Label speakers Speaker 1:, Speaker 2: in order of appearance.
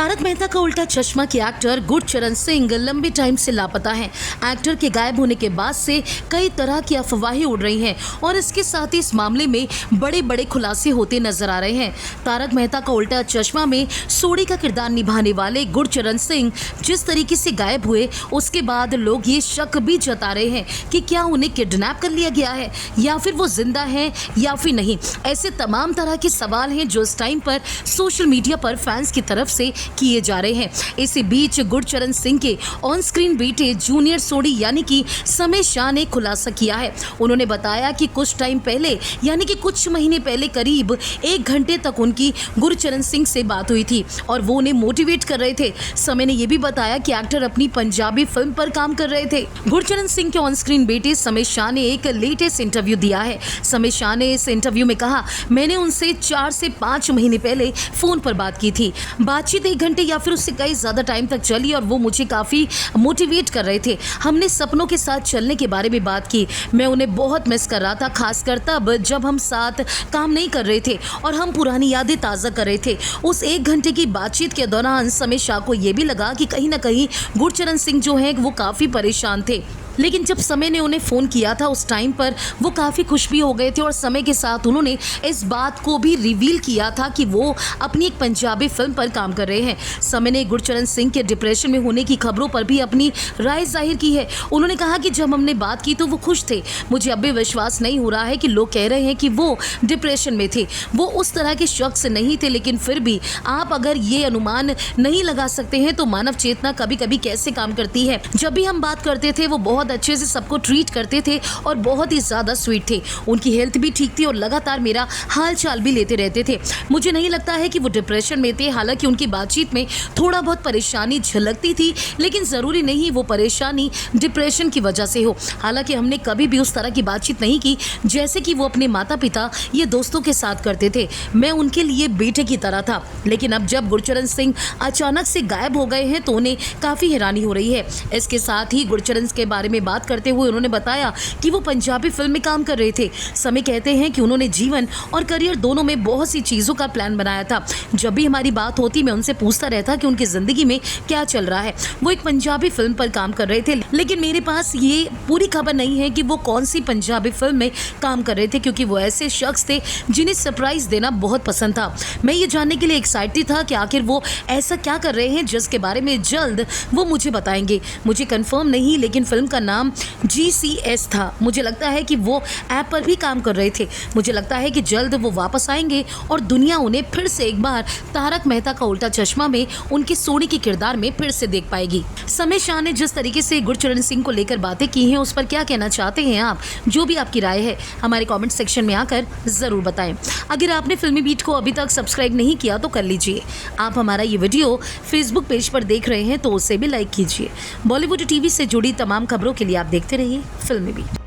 Speaker 1: तारक मेहता का उल्टा चश्मा के एक्टर गुरचरण सिंह लंबे टाइम से लापता हैं। एक्टर के गायब होने के बाद से कई तरह की अफवाहें उड़ रही हैं और इसके साथ ही इस मामले में बड़े बड़े खुलासे होते नजर आ रहे हैं। तारक मेहता का उल्टा चश्मा में सोडी का किरदार निभाने वाले गुरचरण सिंह जिस तरीके से गायब हुए, उसके बाद लोग ये शक भी जता रहे हैं कि क्या उन्हें किडनैप कर लिया गया है या फिर वो जिंदा हैं या फिर नहीं। ऐसे तमाम तरह के सवाल हैं जो इस टाइम पर सोशल मीडिया पर फैंस की तरफ से किए जा रहे हैं। इसी बीच गुरचरण सिंह के ऑन स्क्रीन बेटे जूनियर सोडी यानी कि समय शाह ने खुलासा किया है। उन्होंने बताया कि कुछ टाइम पहले यानी कि कुछ महीने पहले करीब 1 घंटे तक उनकी गुरचरण सिंह से बात हुई थी और वो उन्हें मोटिवेट कर रहे थे। समय ने यह भी बताया कि एक्टर अपनी पंजाबी फिल्म पर काम कर रहे थे। गुरचरण सिंह के ऑन स्क्रीन बेटे समय शाह ने एक लेटेस्ट इंटरव्यू दिया है। समय शाह ने इस इंटरव्यू में कहा, मैंने उनसे 4 से 5 महीने पहले फोन पर बात की थी। बातचीत 1 घंटे या फिर उससे कई ज़्यादा टाइम तक चली और वो मुझे काफ़ी मोटिवेट कर रहे थे। हमने सपनों के साथ चलने के बारे में बात की। मैं उन्हें बहुत मिस कर रहा था, खासकर तब जब हम साथ काम नहीं कर रहे थे और हम पुरानी यादें ताज़ा कर रहे थे। उस 1 घंटे की बातचीत के दौरान समय शाह को ये भी लगा कि कहीं ना कहीं गुरचरण सिंह जो हैं वो काफ़ी परेशान थे, लेकिन जब समय ने उन्हें फ़ोन किया था उस टाइम पर वो काफ़ी खुश भी हो गए थे और समय के साथ उन्होंने इस बात को भी रिवील किया था कि वो अपनी एक पंजाबी फिल्म पर काम कर रहे हैं। समय ने गुरचरण सिंह के डिप्रेशन में होने की खबरों पर भी अपनी राय जाहिर की है। उन्होंने कहा कि जब हमने बात की तो वो खुश थे। मुझे अब भी विश्वास नहीं हो रहा है कि लोग कह रहे हैं कि वो डिप्रेशन में थे। वो उस तरह के शख्स नहीं थे, लेकिन फिर भी आप अगर ये अनुमान नहीं लगा सकते हैं तो मानव चेतना कभी कभी कैसे काम करती है। जब भी हम बात करते थे वो बहुत अच्छे से सबको ट्रीट करते थे और बहुत ही ज़्यादा स्वीट थे। उनकी हेल्थ भी ठीक थी और लगातार मेरा हाल चाल भी लेते रहते थे। मुझे नहीं लगता है कि वो डिप्रेशन में थे। हालांकि उनकी बातचीत में थोड़ा बहुत परेशानी झलकती थी, लेकिन ज़रूरी नहीं वो परेशानी डिप्रेशन की वजह से हो। हालांकि हमने कभी भी उस तरह की बातचीत नहीं की जैसे कि वो अपने माता पिता या दोस्तों के साथ करते थे। मैं उनके लिए बेटे की तरह था। लेकिन अब जब गुरचरण सिंह अचानक से गायब हो गए हैं तो उन्हें काफ़ी हैरानी हो रही है। इसके साथ ही गुरचरण के बारे में बात करते हुए उन्होंने बताया कि वो पंजाबी फिल्म में काम कर रहे थे। समय कहते हैं कि उन्होंने जीवन और करियर दोनों में बहुत सी चीज़ों का प्लान बनाया था। जब भी हमारी बात होती मैं उनसे पूछता रहता कि उनकी ज़िंदगी में क्या चल रहा है। वो एक पंजाबी फिल्म पर काम कर रहे थे, लेकिन मेरे पास ये पूरी खबर नहीं है कि वो कौन सी पंजाबी फिल्म में काम कर रहे थे, क्योंकि वो ऐसे शख्स थे जिन्हें सरप्राइज़ देना बहुत पसंद था। मैं ये जानने के लिए एक्साइटेड था कि आखिर वो ऐसा क्या कर रहे हैं जिसके बारे में जल्द वो मुझे बताएंगे। मुझे कन्फर्म नहीं, लेकिन फिल्म का नाम GCS था। मुझे लगता है कि वो ऐप पर भी काम कर रहे थे। मुझे लगता है कि जल्द वो वापस आएंगे और दुनिया उन्हें फिर से एक बार तारक मेहता का उल्टा चश्मा में उनके सोनी के किरदार में फिर से देख पाएगी। समय शाह ने जिस तरीके से गुरचरण सिंह को लेकर बातें की हैं उस पर क्या कहना चाहते हैं आप? जो भी आपकी राय है हमारे कॉमेंट सेक्शन में आकर ज़रूर बताएं। अगर आपने फिल्मी बीट को अभी तक सब्सक्राइब नहीं किया तो कर लीजिए। आप हमारा ये वीडियो फेसबुक पेज पर देख रहे हैं तो उसे भी लाइक कीजिए। बॉलीवुड टीवी से जुड़ी तमाम खबरों के लिए आप देखते रहिए फिल्मी बीट।